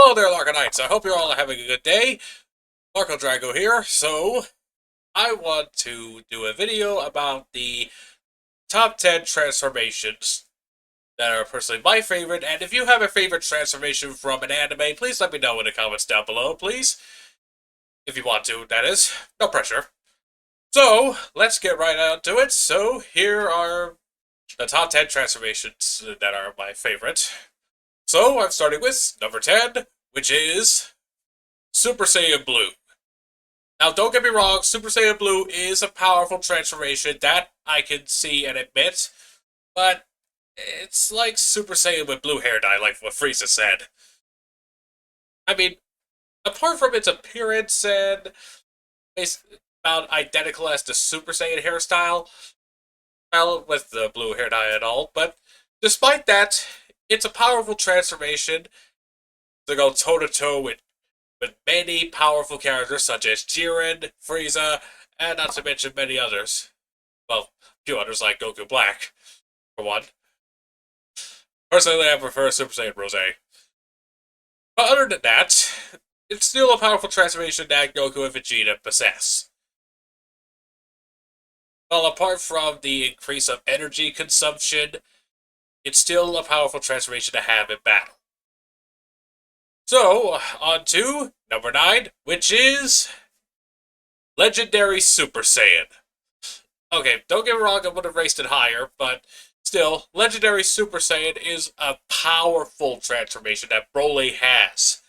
Hello there, Larkanites. I hope you're all having a good day. Marco Drago here. So, I want to do a video about the top 10 transformations that are personally my favorite. And if you have a favorite transformation from an anime, please let me know in the comments down below, please. If you want to, that is. No pressure. So, let's get right on to it. So, here are the top 10 transformations that are my favorite. So, I'm starting with number 10, which is Super Saiyan Blue. Now, don't get me wrong, Super Saiyan Blue is a powerful transformation that I can see and admit, but it's like Super Saiyan with blue hair dye, like what Frieza said. I mean, apart from its appearance and it's about identical as the Super Saiyan hairstyle, well, with the blue hair dye and all, but despite that, it's a powerful transformation to go toe-to-toe with many powerful characters such as Jiren, Frieza, and not to mention many others. Well, a few others like Goku Black, for one. Personally, I prefer Super Saiyan Rose. But other than that, it's still a powerful transformation that Goku and Vegeta possess. Well, apart from the increase of energy consumption, it's still a powerful transformation to have in battle. So, on to number 9, which is Legendary Super Saiyan. Okay, don't get me wrong, I would have raced it higher, but still, Legendary Super Saiyan is a powerful transformation that Broly has.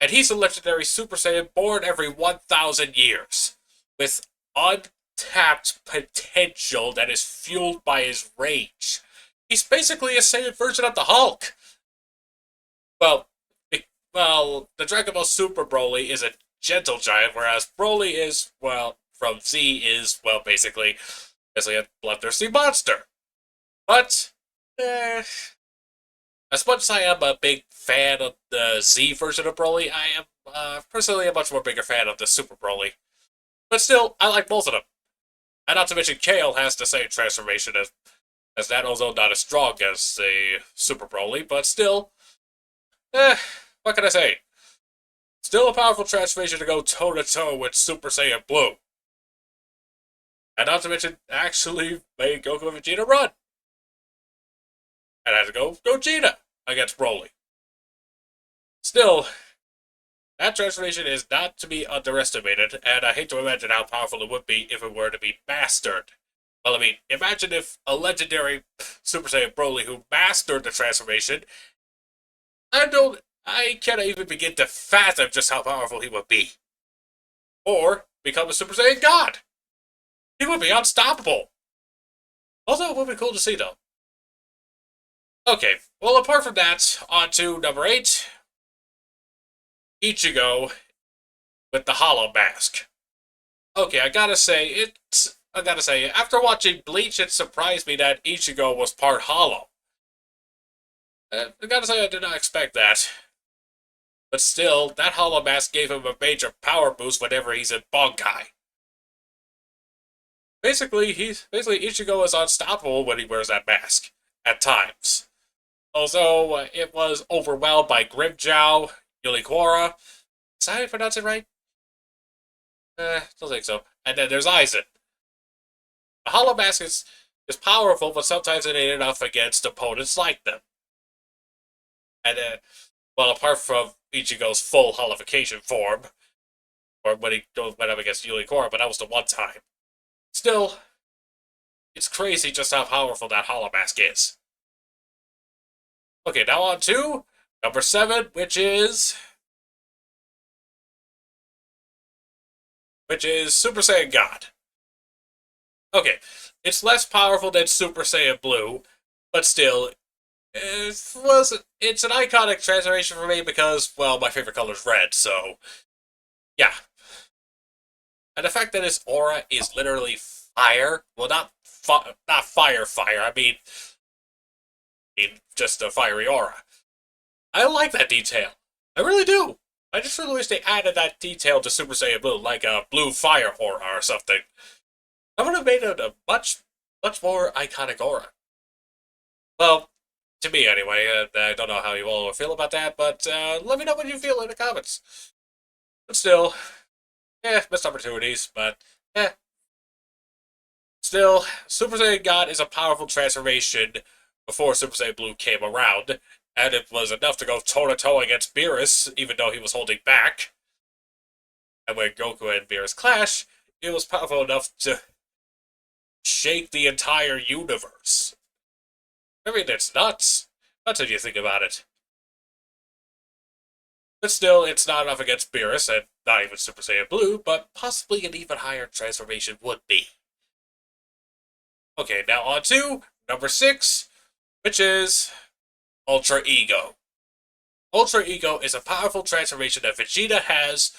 And he's a Legendary Super Saiyan born every 1,000 years, with untapped potential that is fueled by his rage. He's basically a Saiyan version of the Hulk. Well, the Dragon Ball Super Broly is a gentle giant, whereas Broly is, well, from Z is, well, basically a bloodthirsty monster. But, as much as I am a big fan of the Z version of Broly, I am personally a much more bigger fan of the Super Broly. But still, I like both of them. And not to mention, Kale has the same transformation as that, although not as strong as the Super Broly, but still, what can I say? Still a powerful transformation to go toe-to-toe with Super Saiyan Blue. And not to mention, actually made Goku and Vegeta run. And I had to go Gogeta against Broly. Still, that transformation is not to be underestimated, and I hate to imagine how powerful it would be if it were to be mastered. Well, I mean, imagine if a legendary Super Saiyan Broly who mastered the transformation, I cannot even begin to fathom just how powerful he would be. Or become a Super Saiyan God. He would be unstoppable. Although it would be cool to see, though. Okay, well, apart from that, on to number 8. Ichigo with the Hollow Mask. Okay, I gotta say, after watching Bleach, it surprised me that Ichigo was part Hollow. I gotta say, I did not expect that. But still, that Hollow Mask gave him a major power boost whenever he's in Bankai. Basically, Ichigo is unstoppable when he wears that mask, at times. Although, it was overwhelmed by Grimmjow, Uliquara. Is that how you pronounce it right? Don't think so. And then there's Aizen. The Hollow Mask is powerful, but sometimes it ain't enough against opponents like them. And well, apart from Ichigo's full Holification form, or when he went up against Uliquara, but that was the one time. Still, it's crazy just how powerful that Hollow Mask is. Okay, now on to number 7, which is Super Saiyan God. Okay, it's less powerful than Super Saiyan Blue, but still, it's an iconic transformation for me because, well, my favorite color is red, so yeah. And the fact that his aura is literally fire, well, not fire, I mean just a fiery aura. I like that detail. I really do. I just really wish they added that detail to Super Saiyan Blue, like a blue fire aura or something. That would have made it a much more iconic aura. Well, To me, anyway. I don't know how you all feel about that, but let me know what you feel in the comments. But still, missed opportunities, but eh. Still, Super Saiyan God is a powerful transformation before Super Saiyan Blue came around, and it was enough to go toe-to-toe against Beerus, even though he was holding back. And when Goku and Beerus clash, it was powerful enough to shake the entire universe. I mean, it's nuts. Nuts if you think about it. But still, it's not enough against Beerus, and not even Super Saiyan Blue, but possibly an even higher transformation would be. Okay, now on to number 6, which is Ultra Ego. Ultra Ego is a powerful transformation that Vegeta has,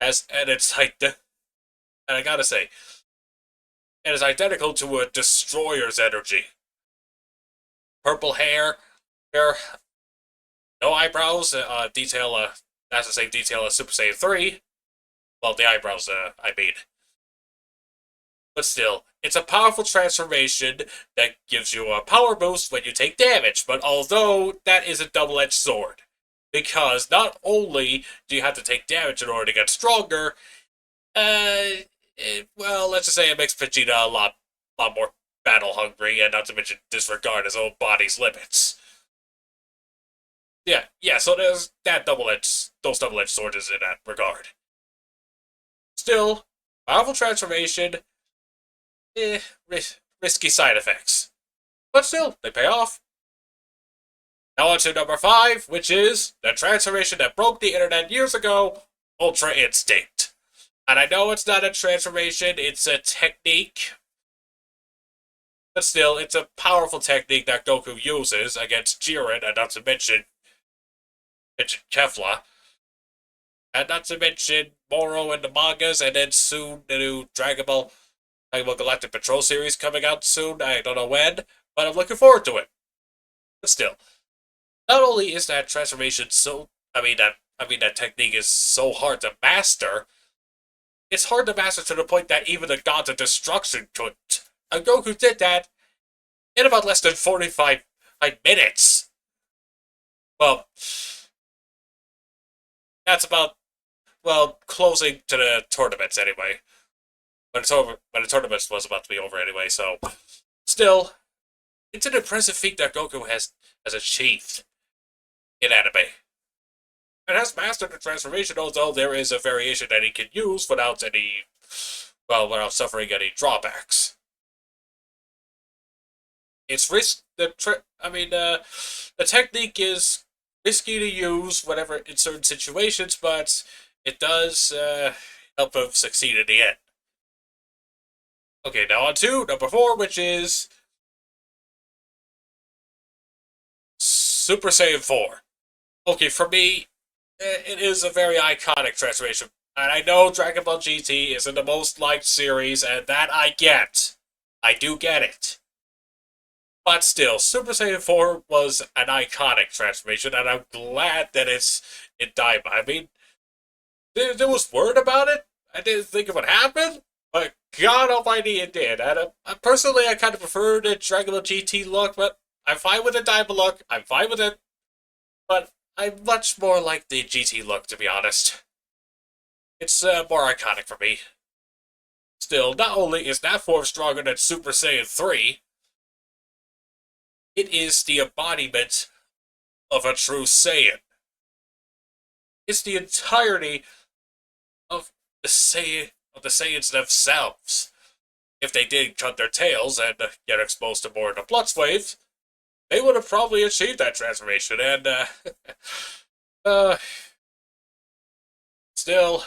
and it's like, and I gotta say, it is identical to a Destroyer's energy. Purple hair, no eyebrows, that's the same detail as Super Saiyan 3. Well, the eyebrows, I mean. But still, it's a powerful transformation that gives you a power boost when you take damage, but although that is a double-edged sword. Because not only do you have to take damage in order to get stronger, well, let's just say it makes Vegeta a lot more battle-hungry, and not to mention disregard his own body's limits. Yeah, so there's those double-edged swords in that regard. Still, powerful transformation, risky side effects. But still, they pay off. Now on to number 5, which is the transformation that broke the internet years ago, Ultra Instinct. And I know it's not a transformation, it's a technique. But still, it's a powerful technique that Goku uses against Jiren, and not to mention Kefla. And not to mention Moro in the mangas, and then soon the new Dragon Ball Galactic Patrol series coming out soon. I don't know when, but I'm looking forward to it. But still, not only is that transformation that technique is so hard to master, it's hard to master to the point that even the Gods of Destruction couldn't. And Goku did that in about less than 45 minutes. Well, that's about, closing to the tournaments anyway. But it's over. But the tournament was about to be over anyway. So, still, it's an impressive feat that Goku has achieved in anime. And has mastered the transformation, although there is a variation that he can use without suffering any drawbacks. It's the technique is risky to use in certain situations, but it does help him succeed in the end. Okay, now on to number 4, which is Super Saiyan 4. Okay, for me, it is a very iconic transformation. And I know Dragon Ball GT isn't the most liked series, and that I get. I do get it. But still, Super Saiyan 4 was an iconic transformation, and I'm glad that it died. I mean, there was word about it. I didn't think it would happen, but God Almighty, it did. And personally, I kind of prefer the Dragon Ball GT look, but I'm fine with the Diamond look. I'm fine with it. But I much more like the GT look, to be honest. It's more iconic for me. Still, not only is that form stronger than Super Saiyan 3, it is the embodiment of a true Saiyan. It's the entirety of the Saiyans themselves. If they did cut their tails and get exposed to more of the Blood Wave, they would have probably achieved that transformation, and, still,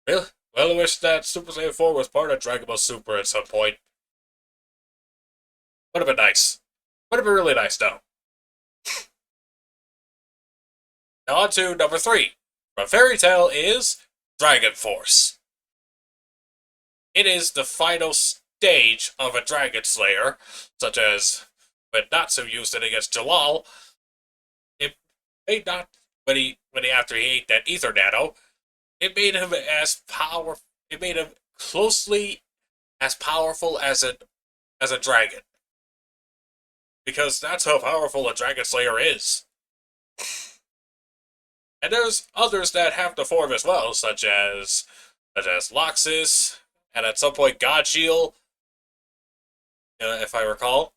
well, I wish that Super Saiyan 4 was part of Dragon Ball Super at some point. Would have been nice. Would have been really nice, though. Now on to number 3. From Fairy Tail is Dragon Force. It is the final stage of a Dragon Slayer, such as when Natsu used it against Jalal. It made not after he ate that ether nano, it made him closely as powerful as a dragon. because that's how powerful a Dragon Slayer is. And there's others that have the form as well, such as Loxus, and at some point Godshield, if I recall.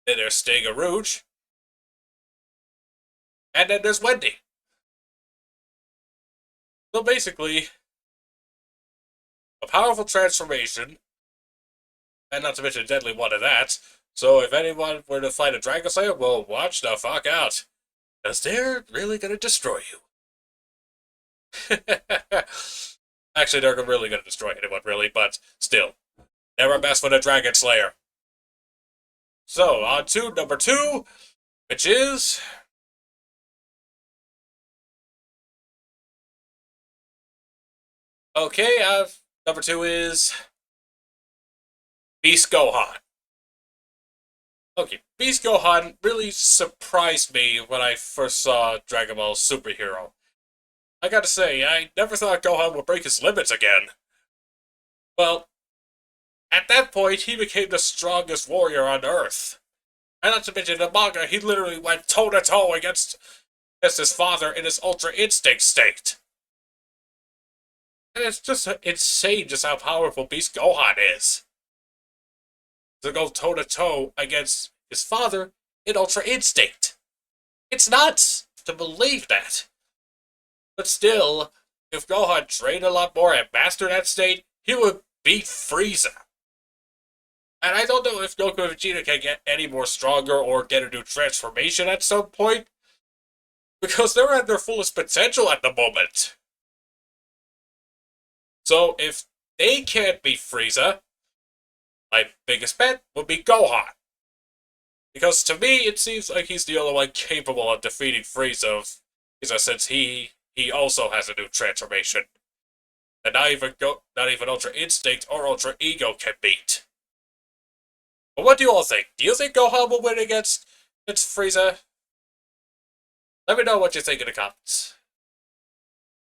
Then there's Stiga Rouge. And then there's Wendy. So basically, a powerful transformation, and not to mention a deadly one of that. So if anyone were to fight a Dragon Slayer, well, watch the fuck out. Because they're really going to destroy you. Actually, they're really going to destroy anyone, really, but still. Never mess with a Dragon Slayer. So, on to number 2, which is... Okay, number 2 is... Beast Gohan. Okay, Beast Gohan really surprised me when I first saw Dragon Ball Superhero. I gotta say, I never thought Gohan would break his limits again. Well, at that point, he became the strongest warrior on Earth. And not to mention, in the manga, he literally went toe-to-toe against his father in his Ultra Instinct state. And it's just insane just how powerful Beast Gohan is. To go toe-to-toe against his father in Ultra Instinct. It's nuts to believe that. But still, if Gohan trained a lot more and mastered that state, he would beat Frieza. And I don't know if Goku and Vegeta can get any more stronger or get a new transformation at some point, because they're at their fullest potential at the moment. So if they can't beat Frieza, my biggest bet would be Gohan. Because to me, it seems like he's the only one capable of defeating Frieza, since he also has a new transformation. And not even Ultra Instinct or Ultra Ego can beat. But what do you all think? Do you think Gohan will win against Frieza? Let me know what you think in the comments.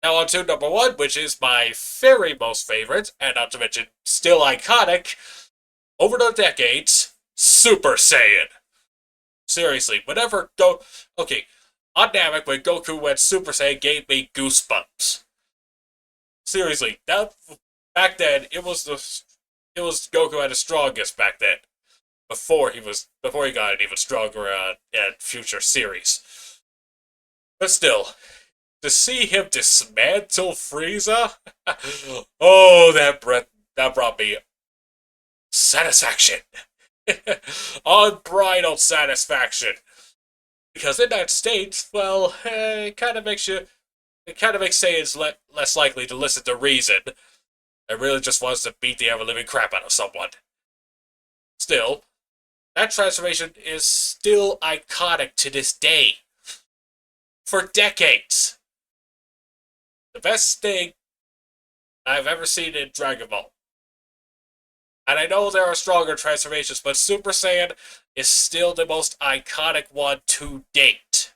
Now on to number 1, which is my very most favorite, and not to mention still iconic, over the decades, Super Saiyan. Seriously, whenever okay, on Namek when Goku went Super Saiyan gave me goosebumps. Seriously, back then it was Goku at his strongest back then. Before he got an even stronger in future series. But still, to see him dismantle Frieza, oh, that brought me satisfaction. Unbridled satisfaction. Because in that state, well, it kind of makes Saiyans less likely to listen to reason. It really just wants to beat the ever-living crap out of someone. Still, that transformation is still iconic to this day. For decades. The best thing I've ever seen in Dragon Ball. And I know there are stronger transformations, but Super Saiyan is still the most iconic one to date.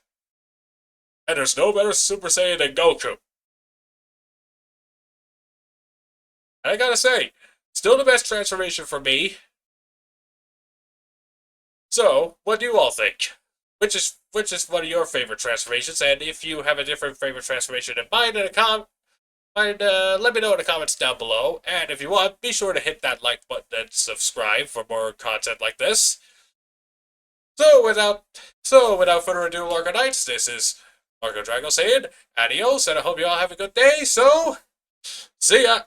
And there's no better Super Saiyan than Goku. And I gotta say, still the best transformation for me. So, what do you all think? Which is one of your favorite transformations? And if you have a different favorite transformation in mind, let me know in the comments down below. And if you want, be sure to hit that like button and subscribe for more content like this. So without further ado, Largonites, this is Marco Drago saying adios, and I hope you all have a good day. So, see ya.